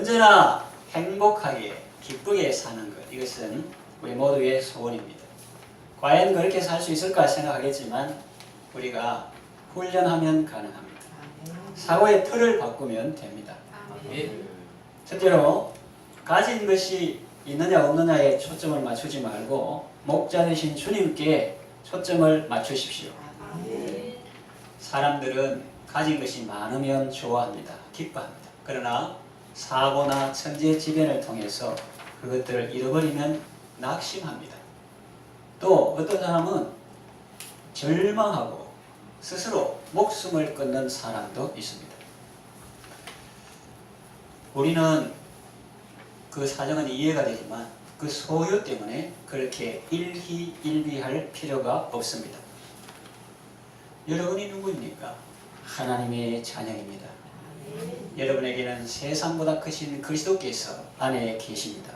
언제나 행복하게 기쁘게 사는 것, 이것은 우리 모두의 소원입니다. 과연 그렇게 살 수 있을까 생각하겠지만 우리가 훈련하면 가능합니다. 사고의 틀을 바꾸면 됩니다. 첫째로 가진 것이 있느냐 없느냐에 초점을 맞추지 말고 목자 되신 주님께 초점을 맞추십시오. 사람들은 가진 것이 많으면 좋아합니다. 기뻐합니다. 그러나 사고나 천재지변을 통해서 그것들을 잃어버리면 낙심합니다. 또 어떤 사람은 절망하고 스스로 목숨을 끊는 사람도 있습니다. 우리는 그 사정은 이해가 되지만 그 소유 때문에 그렇게 일희일비할 필요가 없습니다. 여러분이 누구입니까? 하나님의 자녀입니다. 여러분에게는 세상보다 크신 그리스도께서 안에 계십니다.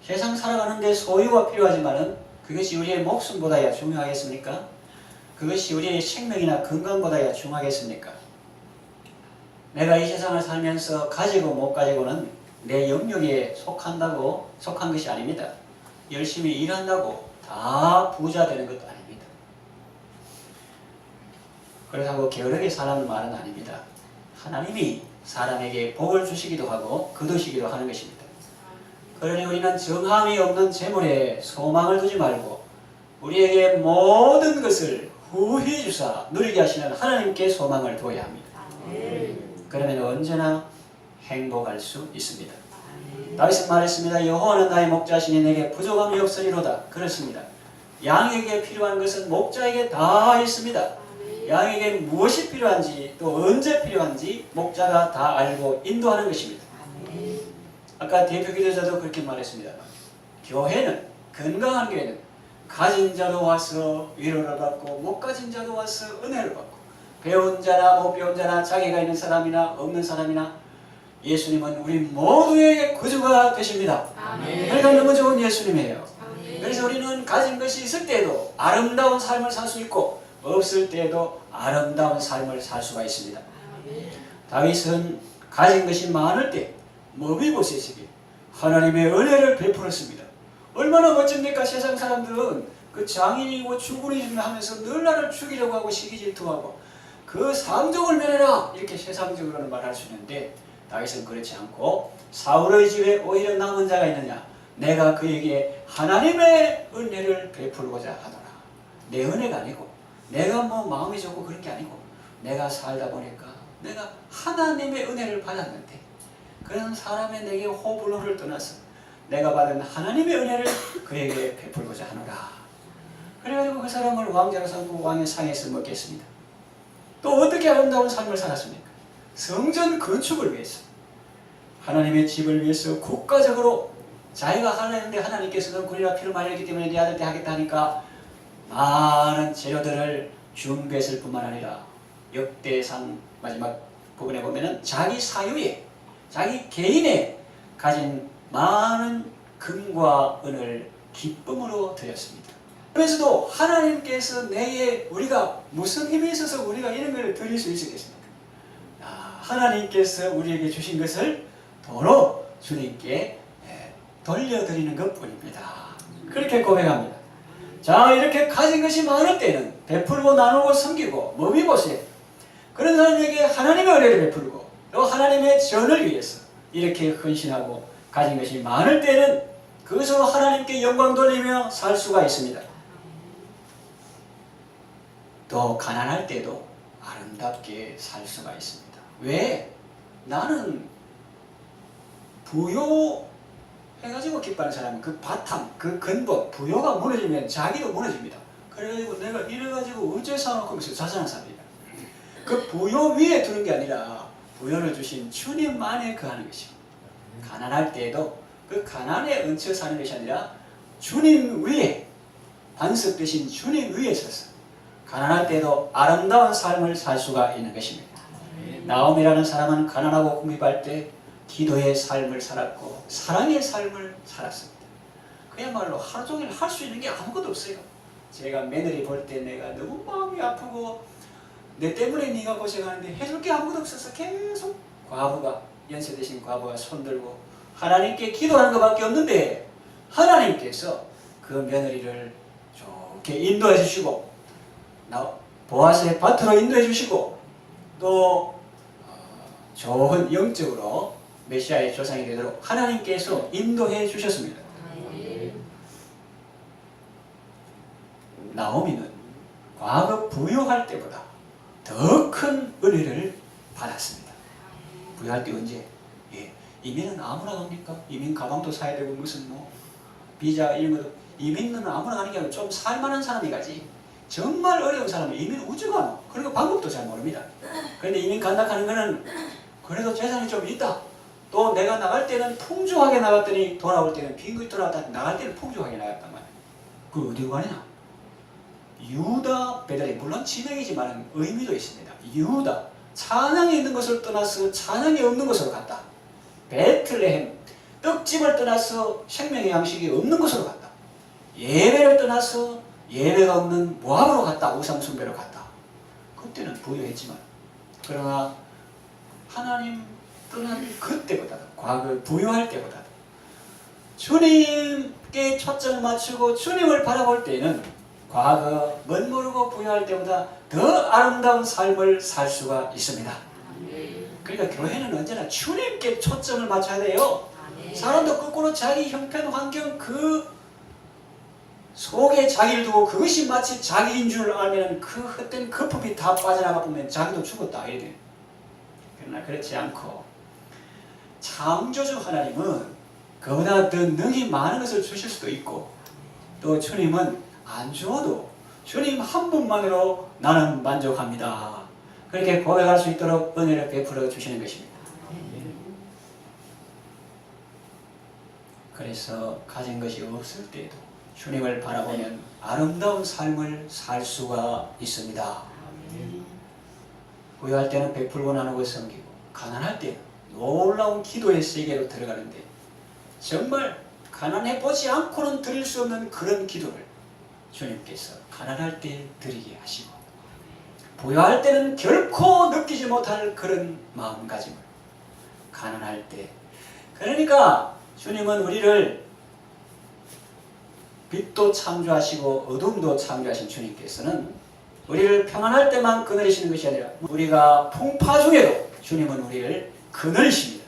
세상 살아가는데 소유가 필요하지만은 그것이 우리의 목숨보다야 중요하겠습니까? 그것이 우리의 생명이나 건강보다야 중요하겠습니까? 내가 이 세상을 살면서 가지고 못 가지고는 내 영역에 속한 것이 아닙니다. 열심히 일한다고 다 부자 되는 것도 아닙니다. 그렇다고 게으르게 살라는 말은 아닙니다. 하나님이 사람에게 복을 주시기도 하고 거두시기도 하는 것입니다. 그러니 우리는 정함이 없는 재물에 소망을 두지 말고 우리에게 모든 것을 후히 주사 누리게 하시는 하나님께 소망을 두어야 합니다. 그러면 언제나 행복할 수 있습니다. 다윗은 말했습니다. 여호와는 나의 목자시니 내게 부족함이 없으리로다. 그렇습니다. 양에게 필요한 것은 목자에게 다 있습니다. 양에게 무엇이 필요한지 또 언제 필요한지 목자가 다 알고 인도하는 것입니다. 아까 대표 기도자도 그렇게 말했습니다. 교회는, 건강한 교회는 가진 자도 와서 위로를 받고 못 가진 자도 와서 은혜를 받고 배운 자나 못 배운 자나 자기가 있는 사람이나 없는 사람이나 예수님은 우리 모두에게 구주가 되십니다. 그러니까 너무 좋은 예수님이에요. 그래서 우리는 가진 것이 있을 때에도 아름다운 삶을 살 수 있고 없을 때에도 아름다운 삶을 살 수가 있습니다. 다윗은 가진 것이 많을 때 머비보셋에게 하나님의 은혜를 베풀었습니다. 얼마나 멋집니까? 세상 사람들은 그 장인이고 주군이고 하면서 늘 나를 죽이려고 하고 시기 질투하고 그 상종을 면해라 이렇게 세상적으로는 말할 수 있는데 다윗은 그렇지 않고 사울의 집에 오히려 남은 자가 있느냐 내가 그에게 하나님의 은혜를 베풀고자 하더라. 내 은혜가 아니고 내가 뭐 마음이 좋고 그런 게 아니고 내가 살다 보니까 내가 하나님의 은혜를 받았는데 그런 사람의 내게 호불호를 떠나서 내가 받은 하나님의 은혜를 그에게 베풀고자 하노라. 그래가지고 그 사람을 왕자로 삼고 왕의 상에서 먹겠습니다. 또 어떻게 아름다운 삶을 살았습니까? 성전 건축을 위해서 하나님의 집을 위해서 국가적으로 자기가 하려는데 하나님께서는 군이라 피를 말렸기 때문에 네 아들 때 하겠다 하니까 많은 재료들을 준비했을 뿐만 아니라 역대상 마지막 부분에 보면은 자기 사유에 자기 개인에 가진 많은 금과 은을 기쁨으로 드렸습니다. 그래서도 하나님께서 내게 우리가 무슨 힘이 있어서 우리가 이런 걸 드릴 수 있었겠습니까? 하나님께서 우리에게 주신 것을 도로 주님께 돌려드리는 것뿐입니다. 그렇게 고백합니다. 자, 이렇게 가진 것이 많을 때는 베풀고 나누고 섬기고 머비보셋 그런 사람에게 하나님의 은혜를 베풀고 또 하나님의 전을 위해서 이렇게 헌신하고 가진 것이 많을 때는 그것으로 하나님께 영광 돌리며 살 수가 있습니다. 또 가난할 때도 아름답게 살 수가 있습니다. 왜? 나는 부요해가지고 기뻐하는 사람은 그 바탕, 그 근본, 부요가 무너지면 자기도 무너집니다. 그래가지고 내가 이래가지고 어째 사놓고 하면서 자산을 삽니다. 그 부요 위에 두는 게 아니라 부요를 주신 주님 안에 거하는 것입니다. 가난할 때에도 그 가난에 얹혀 사는 것이 아니라 주님 위에 반석 대신 주님 위에 서서 가난할 때에도 아름다운 삶을 살 수가 있는 것입니다. 나옴이라는 사람은 가난하고 궁핍할 때 기도의 삶을 살았고 사랑의 삶을 살았습니다. 그야말로 하루 종일 할 수 있는 게 아무것도 없어요. 제가 며느리 볼 때 내가 너무 마음이 아프고 내 때문에 네가 고생하는데 해줄 게 아무것도 없어서 계속 과부가 연세 드신 과부가 손들고 하나님께 기도하는 것밖에 없는데 하나님께서 그 며느리를 좋게 인도해 주시고 보아스의 밭으로 인도해 주시고 또 좋은 영적으로 메시아의 조상이 되도록 하나님께서 인도해 주셨습니다. 나오미는 과거 부유할 때보다 더 큰 은혜를 받았습니다. 부유할 때 언제? 이민은 아무나 갑니까? 이민 가방도 사야 되고 무슨 비자 이런 것도 이민은 아무나 가는 게 아니고 좀 살만한 사람이 가지. 정말 어려운 사람은 이민 우주가 그리고 방법도 잘 모릅니다. 그런데 이민 간다 하는 거는 그래도 재산이 좀 있다. 또 내가 나갈 때는 풍족하게 나갔더니 돌아올 때는 빈곤히 돌아왔다. 나갈 때는 풍족하게 나갔단 말이야. 그 어디로 가느냐? 유다 베들레헴, 물론 지명이지만 의미도 있습니다. 유다, 찬양이 있는 것을 떠나서 찬양이 없는 곳으로 갔다. 베들레헴, 떡집을 떠나서 생명의 양식이 없는 곳으로 갔다. 예배를 떠나서 예배가 없는 모압으로 갔다. 우상 숭배로 갔다. 그때는 부유했지만 그러나 하나님 떠난 그때보다도 과거 부유할 때보다도 주님께 초점을 맞추고 주님을 바라볼 때에는 과거 멋모르고 부유할 때보다 더 아름다운 삶을 살 수가 있습니다. 그러니까 교회는 언제나 주님께 초점을 맞춰야 돼요. 사람도 거꾸로 자기 형편 환경 그 속에 자기를 두고 그것이 마치 자기인 줄 알면 그 헛된 거품이 다 빠져나가 보면 자기도 죽었다 이래 돼요. 그러나 그렇지 않고 창조주 하나님은 그보다 더 능히 많은 것을 주실 수도 있고 또 주님은 안 주어도 주님 한 분만으로 나는 만족합니다. 그렇게 고백할 수 있도록 은혜를 베풀어 주시는 것입니다. 그래서 가진 것이 없을 때에도 주님을 바라보면 아름다운 삶을 살 수가 있습니다. 부유할 때는 베풀고 나누고 섬기고 가난할 때는 놀라운 기도의 세계로 들어가는데 정말 가난해 보지 않고는 드릴 수 없는 그런 기도를 주님께서 가난할 때 드리게 하시고 부유할 때는 결코 느끼지 못할 그런 마음가짐을 가난할 때 그러니까 주님은 우리를 빛도 창조하시고 어둠도 창조하신 주님께서는 우리를 평안할 때만 그늘이시는 것이 아니라 우리가 풍파 중에도 주님은 우리를 그늘이십니다.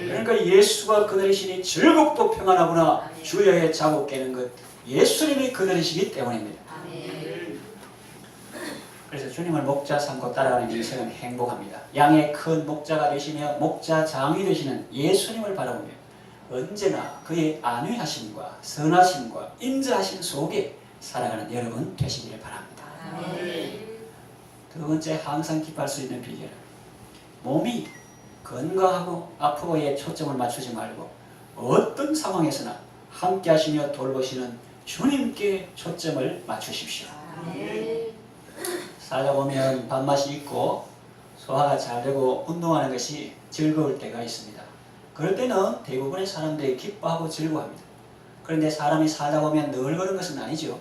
그러니까 예수가 그늘이시니 즐겁고 평안하구나 주여의 자고 깨는 것 예수님이 그늘이시기 때문입니다. 그래서 주님을 목자 삼고 따라가는 인생은 행복합니다. 양의 큰 목자가 되시며 목자장이 되시는 예수님을 바라보며 언제나 그의 안위하심과 선하심과 인자하심 속에 살아가는 여러분 되시기를 바랍니다. 두 번째 항상 기뻐할 수 있는 비결은 몸이 건강하고 아프고에 초점을 맞추지 말고 어떤 상황에서나 함께 하시며 돌보시는 주님께 초점을 맞추십시오. 살다 보면 밥맛이 있고 소화가 잘 되고 운동하는 것이 즐거울 때가 있습니다. 그럴 때는 대부분의 사람들이 기뻐하고 즐거워합니다. 그런데 사람이 살다 보면 늘 그런 것은 아니죠.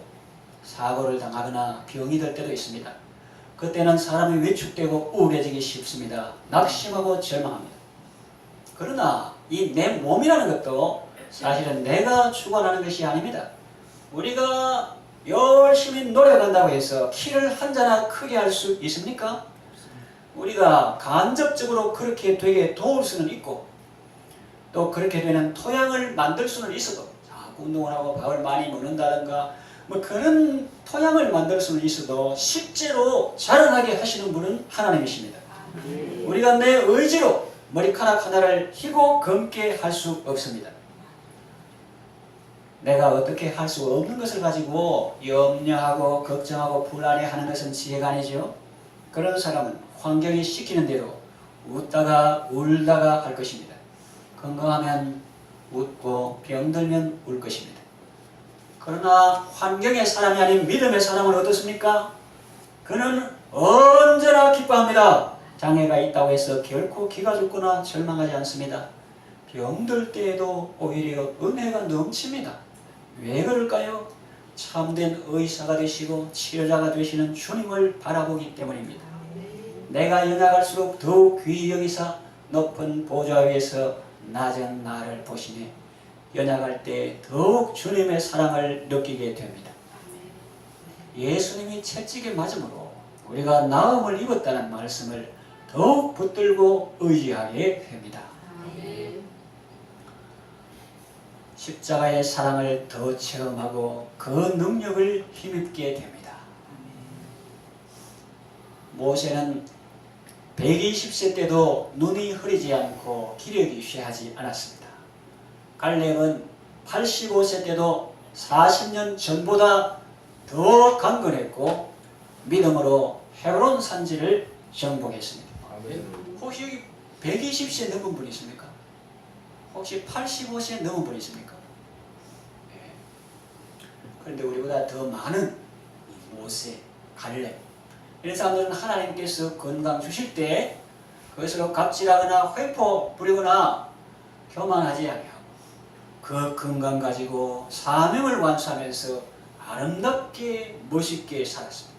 사고를 당하거나 병이 들 때도 있습니다. 그때는 사람이 위축되고 우울해지기 쉽습니다. 낙심하고 절망합니다. 그러나 이 내 몸이라는 것도 사실은 내가 주관하는 것이 아닙니다. 우리가 열심히 노력한다고 해서 키를 한자나 크게 할 수 있습니까? 우리가 간접적으로 그렇게 되게 도울 수는 있고 또 그렇게 되는 토양을 만들 수는 있어도 자꾸 운동을 하고 밥을 많이 먹는다든가 뭐 그런 토양을 만들 수는 있어도 실제로 자라나게 하시는 분은 하나님이십니다. 우리가 내 의지로 머리카락 하나를 희고 검게 할 수 없습니다. 내가 어떻게 할 수 없는 것을 가지고 염려하고 걱정하고 불안해하는 것은 지혜가 아니죠. 그런 사람은 환경이 시키는 대로 웃다가 울다가 할 것입니다. 건강하면 웃고 병들면 울 것입니다. 그러나 환경의 사람이 아닌 믿음의 사람은 어떻습니까? 그는 언제나 기뻐합니다. 장애가 있다고 해서 결코 기가 죽거나 절망하지 않습니다. 병들 때에도 오히려 은혜가 넘칩니다. 왜 그럴까요? 참된 의사가 되시고 치료자가 되시는 주님을 바라보기 때문입니다. 내가 연약할수록 더욱 귀히 여기사 높은 보좌 위에서 낮은 나를 보시니 연약할 때 더욱 주님의 사랑을 느끼게 됩니다. 예수님이 채찍에 맞음으로 우리가 나음을 입었다는 말씀을 더욱 붙들고 의지하게 됩니다. 십자가의 사랑을 더 체험하고 그 능력을 힘입게 됩니다. 모세는 120세 때도 눈이 흐리지 않고 기력이 쇠하지 않았습니다. 갈렙은 85세 때도 40년 전보다 더 강건했고 믿음으로 헤브론 산지를 정복했습니다. 혹시 여기 120세 넘은 분이 있습니까? 혹시 85세 넘은 분이 있습니까? 네. 그런데 우리보다 더 많은 모세, 갈렙 이런 사람들은 하나님께서 건강 주실 때 그것으로 갑질하거나 횡포 부리거나 교만하지 아니하고 그 건강 가지고 사명을 완수하면서 아름답게 멋있게 살았습니다.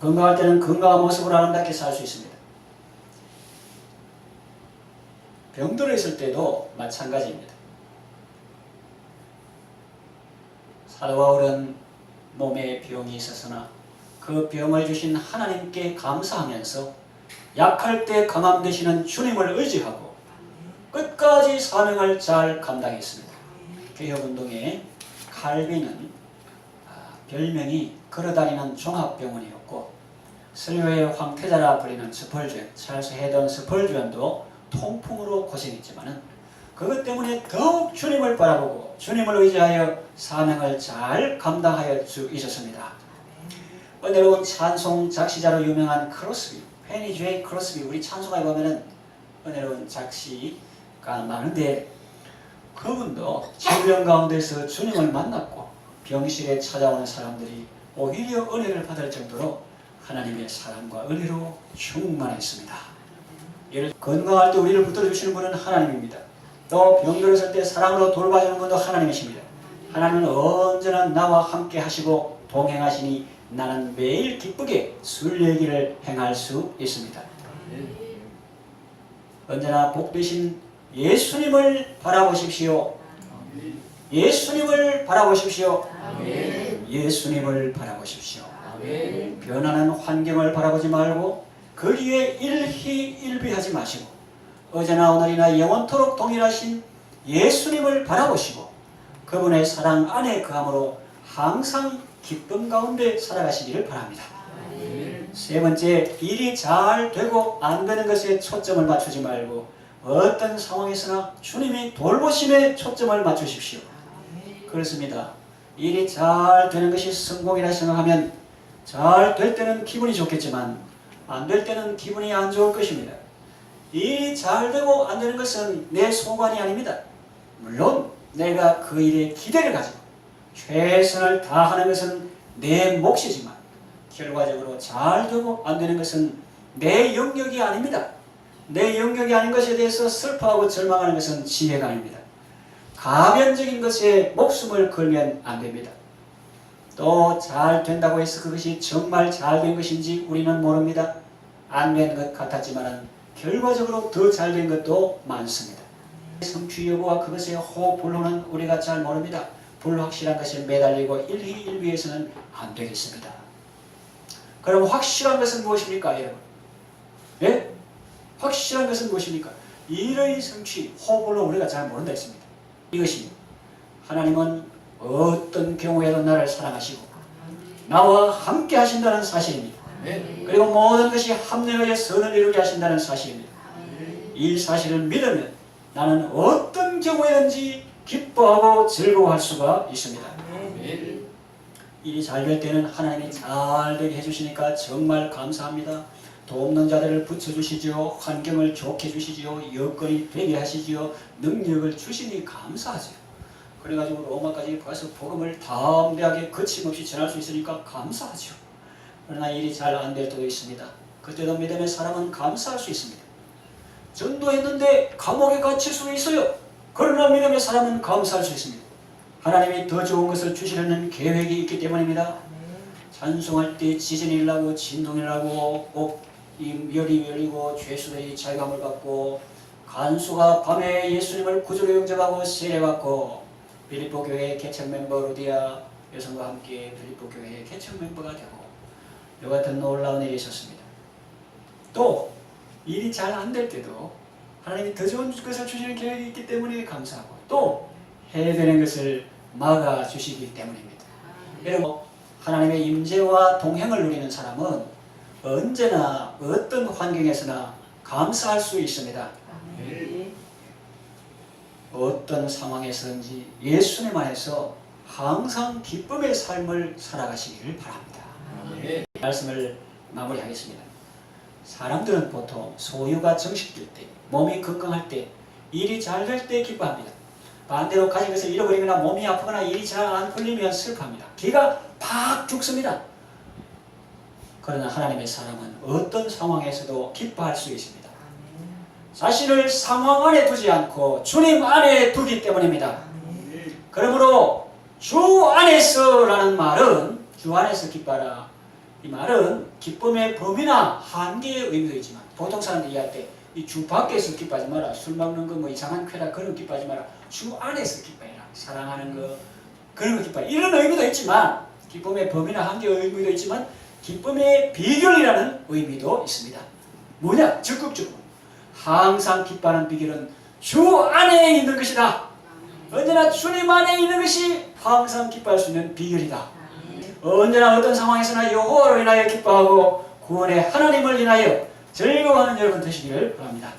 건강할 때는 건강한 모습으로 아름답게 살 수 있습니다. 병들어 있을 때도 마찬가지입니다. 사도 바울은 몸에 병이 있었으나 그 병을 주신 하나님께 감사하면서 약할 때 강함 되시는 주님을 의지하고 끝까지 사명을 잘 감당했습니다. 개혁운동의 칼빈은 별명이 걸어다니는 종합병원이었고 설교의 황태자라 불리는 스펄전, 찰스 헤던 스펄전도 통풍으로 고생했지만은 그것 때문에 더욱 주님을 바라보고 주님을 의지하여 사명을 잘 감당할 수 있었습니다. 은혜로운 찬송 작시자로 유명한 크로스비, 페니 제이 크로스비, 우리 찬송가에 보면은 은혜로운 작시가 많은데 그분도 질병 가운데서 주님을 만났고 병실에 찾아오는 사람들이 오히려 은혜를 받을 정도로 하나님의 사랑과 은혜로 충만했습니다. 예를 건강할 때 우리를 붙들어 주시는 분은 하나님입니다. 또 병들었을 때 사랑으로 돌봐주는 분도 하나님이십니다. 하나님은 언제나 나와 함께 하시고 동행하시니 나는 매일 기쁘게 순례길을 행할 수 있습니다. 언제나 복되신 예수님을 바라보십시오. 예수님을 바라보십시오. 예수님을 바라보십시오. 변하는 환경을 바라보지 말고 거기에 일희일비하지 마시고 어제나 오늘이나 영원토록 동일하신 예수님을 바라보시고 그분의 사랑 안에 거함으로 항상 기쁨 가운데 살아가시기를 바랍니다. 세 번째, 일이 잘 되고 안 되는 것에 초점을 맞추지 말고 어떤 상황에서나 주님이 돌보심에 초점을 맞추십시오. 그렇습니다. 일이 잘 되는 것이 성공이라 생각하면 잘 될 때는 기분이 좋겠지만 안 될 때는 기분이 안 좋을 것입니다. 일이 잘 되고 안 되는 것은 내 소관이 아닙니다. 물론 내가 그 일에 기대를 가지고 최선을 다하는 것은 내 몫이지만 결과적으로 잘 되고 안 되는 것은 내 영역이 아닙니다. 내 영역이 아닌 것에 대해서 슬퍼하고 절망하는 것은 지혜가 아닙니다. 가변적인 것에 목숨을 걸면 안 됩니다. 또 잘 된다고 해서 그것이 정말 잘 된 것인지 우리는 모릅니다. 안 된 것 같았지만 결과적으로 더 잘 된 것도 많습니다. 성취 여부와 그것의 호불호는 우리가 잘 모릅니다. 불확실한 것에 매달리고 일희일비해서는 안 되겠습니다. 그럼 확실한 것은 무엇입니까, 여러분? 예? 확실한 것은 무엇입니까? 일의 성취, 호불호 우리가 잘 모른다 했습니다. 이것입니다. 하나님은 어떤 경우에도 나를 사랑하시고 나와 함께 하신다는 사실입니다. 그리고 모든 것이 합력하여 선을 이루게 하신다는 사실입니다. 이 사실을 믿으면 나는 어떤 경우에든지 기뻐하고 즐거워할 수가 있습니다. 일이 잘 될 때는 하나님이 잘 되게 해주시니까 정말 감사합니다. 돕는 자들을 붙여주시죠. 환경을 좋게 주시죠. 여건이 되게 하시죠. 능력을 주시니 감사하죠. 그래가지고 로마까지 가서 복음을 담대하게 거침없이 전할 수 있으니까 감사하죠. 그러나 일이 잘 안 될 때도 있습니다. 그때도 믿음의 사람은 감사할 수 있습니다. 전도했는데 감옥에 갇힐 수도 있어요. 그러나 믿음의 사람은 감사할 수 있습니다. 하나님이 더 좋은 것을 주시려는 계획이 있기 때문입니다. 찬송할 때 지진이 일어나고 진동이 일어나고 꼭 열이 열리고 죄수들이 자유함을 받고 간수가 밤에 예수님을 구주로 영접하고 세례받고 빌립보 교회의 개척 멤버 루디아 여성과 함께 빌립보 교회의 개척 멤버가 되고 이와 같은 놀라운 일이 있었습니다. 또 일이 잘 안 될 때도 하나님이 더 좋은 것을 주시는 계획이 있기 때문에 감사하고 또 해야 되는 것을 막아주시기 때문입니다. 여러분, 하나님의 임재와 동행을 누리는 사람은 언제나 어떤 환경에서나 감사할 수 있습니다. 어떤 상황에서든지 예수님 안에서 항상 기쁨의 삶을 살아가시기를 바랍니다. 말씀을 마무리하겠습니다. 사람들은 보통 소유가 정식될 때, 몸이 건강할 때, 일이 잘 될 때 기뻐합니다. 반대로 가진 것을 잃어버리거나 몸이 아프거나 일이 잘 안 풀리면 슬퍼합니다. 기가 팍 죽습니다. 그러나 하나님의 사람은 어떤 상황에서도 기뻐할 수 있습니다. 자신을 상황 안에 두지 않고 주님 안에 두기 때문입니다. 그러므로 주 안에서라는 말은 주 안에서 기뻐하라. 이 말은 기쁨의 범위나 한계의 의미도 있지만 보통 사람들이 이해할 때 이 주 밖에서 기뻐하지 마라. 술 먹는 거 뭐 이상한 쾌락 그런 거 기뻐하지 마라. 주 안에서 기뻐해라. 사랑하는 거 그런 거 기뻐해라. 이런 의미도 있지만 기쁨의 범위나 한계의 의미도 있지만 기쁨의 비결이라는 의미도 있습니다. 뭐냐? 적극적으로 항상 기뻐하는 비결은 주 안에 있는 것이다. 언제나 주님 안에 있는 것이 항상 기뻐할 수 있는 비결이다. 언제나 어떤 상황에서나 여호와로 인하여 기뻐하고 구원의 하나님을 인하여 즐거워하는 여러분 되시기를 바랍니다.